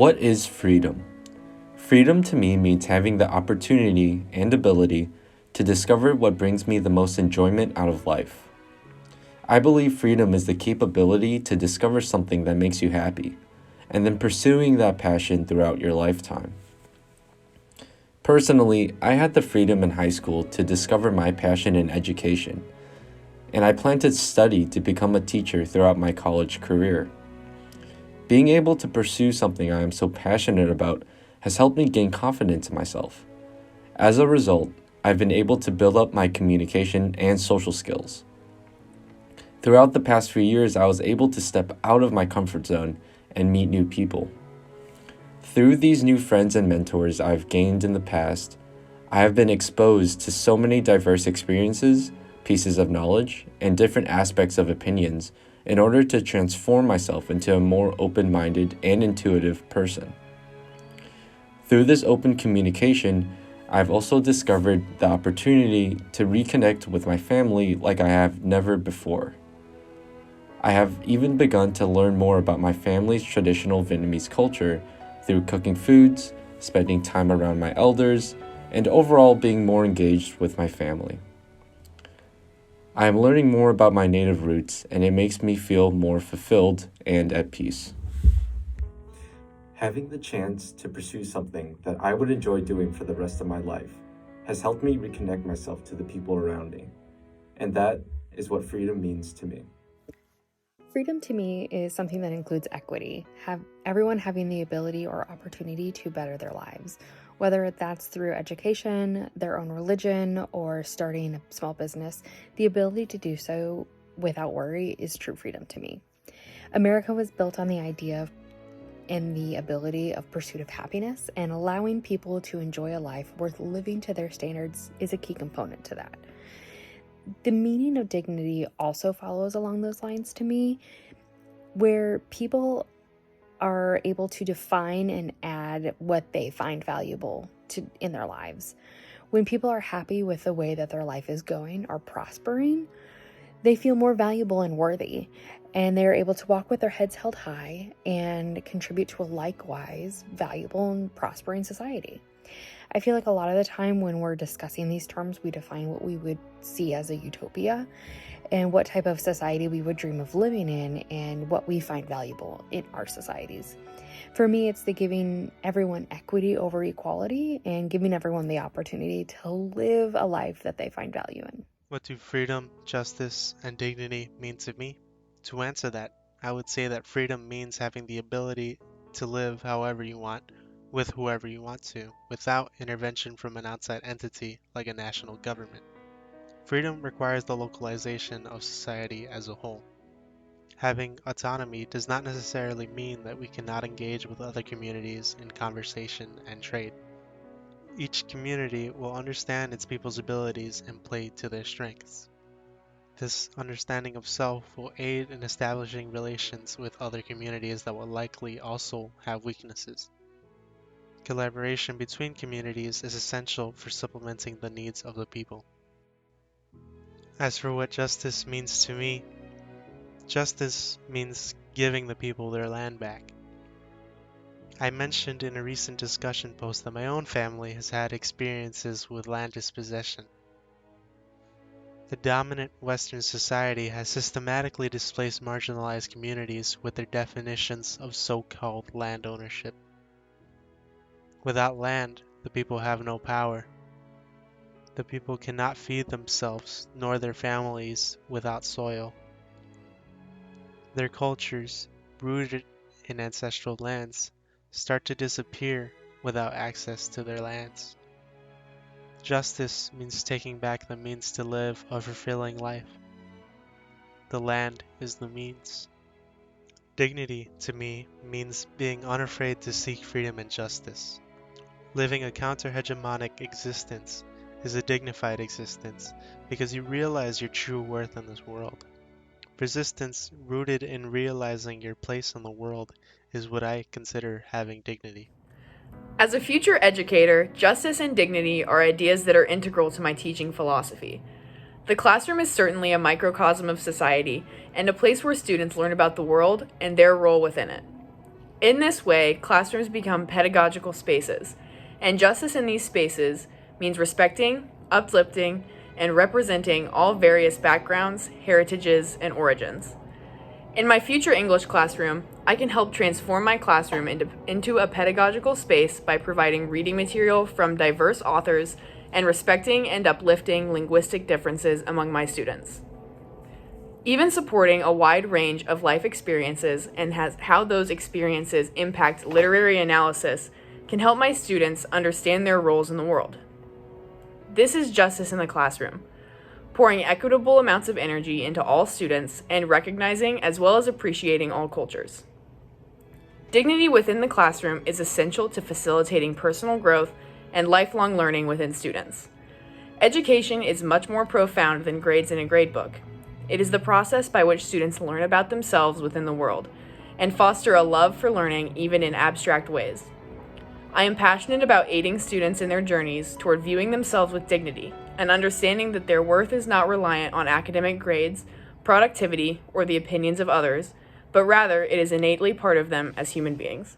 What is freedom? Freedom to me means having the opportunity and ability to discover what brings me the most enjoyment out of life. I believe freedom is the capability to discover something that makes you happy, and then pursuing that passion throughout your lifetime. Personally, I had the freedom in high school to discover my passion in education, and I plan to study to become a teacher throughout my college career. Being able to pursue something I am so passionate about has helped me gain confidence in myself. As a result, I've been able to build up my communication and social skills. Throughout the past few years, I was able to step out of my comfort zone and meet new people. Through these new friends and mentors I've gained in the past, I have been exposed to so many diverse experiences, pieces of knowledge, and different aspects of opinions in order to transform myself into a more open-minded and intuitive person. Through this open communication, I've also discovered the opportunity to reconnect with my family like I have never before. I have even begun to learn more about my family's traditional Vietnamese culture through cooking foods, spending time around my elders, and overall being more engaged with my family. I am learning more about my native roots, and it makes me feel more fulfilled and at peace. Having the chance to pursue something that I would enjoy doing for the rest of my life has helped me reconnect myself to the people around me, and that is what freedom means to me. Freedom to me is something that includes equity, everyone having the ability or opportunity to better their lives, whether that's through education, their own religion, or starting a small business. The ability to do so without worry is true freedom to me. America was built on the idea of and the ability of pursuit of happiness, and allowing people to enjoy a life worth living to their standards is a key component to that. The meaning of dignity also follows along those lines to me, where people are able to define and add what they find valuable in their lives. When people are happy with the way that their life is going or prospering, they feel more valuable and worthy, and they're able to walk with their heads held high and contribute to a likewise valuable and prospering society. I feel like a lot of the time when we're discussing these terms, we define what we would see as a utopia and what type of society we would dream of living in and what we find valuable in our societies. For me, it's the giving everyone equity over equality and giving everyone the opportunity to live a life that they find value in. What do freedom, justice, and dignity mean to me? To answer that, I would say that freedom means having the ability to live however you want, with whoever you want to, without intervention from an outside entity like a national government. Freedom requires the localization of society as a whole. Having autonomy does not necessarily mean that we cannot engage with other communities in conversation and trade. Each community will understand its people's abilities and play to their strengths. This understanding of self will aid in establishing relations with other communities that will likely also have weaknesses. Collaboration between communities is essential for supplementing the needs of the people. As for what justice means to me, justice means giving the people their land back. I mentioned in a recent discussion post that my own family has had experiences with land dispossession. The dominant Western society has systematically displaced marginalized communities with their definitions of so-called land ownership. Without land, the people have no power. The people cannot feed themselves nor their families without soil. Their cultures, rooted in ancestral lands, start to disappear without access to their lands. Justice means taking back the means to live a fulfilling life. The land is the means. Dignity, to me, means being unafraid to seek freedom and justice. Living a counter-hegemonic existence is a dignified existence because you realize your true worth in this world. Persistence rooted in realizing your place in the world is what I consider having dignity. As a future educator, justice and dignity are ideas that are integral to my teaching philosophy. The classroom is certainly a microcosm of society and a place where students learn about the world and their role within it. In this way, classrooms become pedagogical spaces, and justice in these spaces means respecting, uplifting, and representing all various backgrounds, heritages, and origins. In my future English classroom, I can help transform my classroom into a pedagogical space by providing reading material from diverse authors and respecting and uplifting linguistic differences among my students. Even supporting a wide range of life experiences and how those experiences impact literary analysis can help my students understand their roles in the world. This is justice in the classroom, pouring equitable amounts of energy into all students and recognizing as well as appreciating all cultures. Dignity within the classroom is essential to facilitating personal growth and lifelong learning within students. Education is much more profound than grades in a gradebook. It is the process by which students learn about themselves within the world and foster a love for learning even in abstract ways. I am passionate about aiding students in their journeys toward viewing themselves with dignity and understanding that their worth is not reliant on academic grades, productivity, or the opinions of others, but rather it is innately part of them as human beings.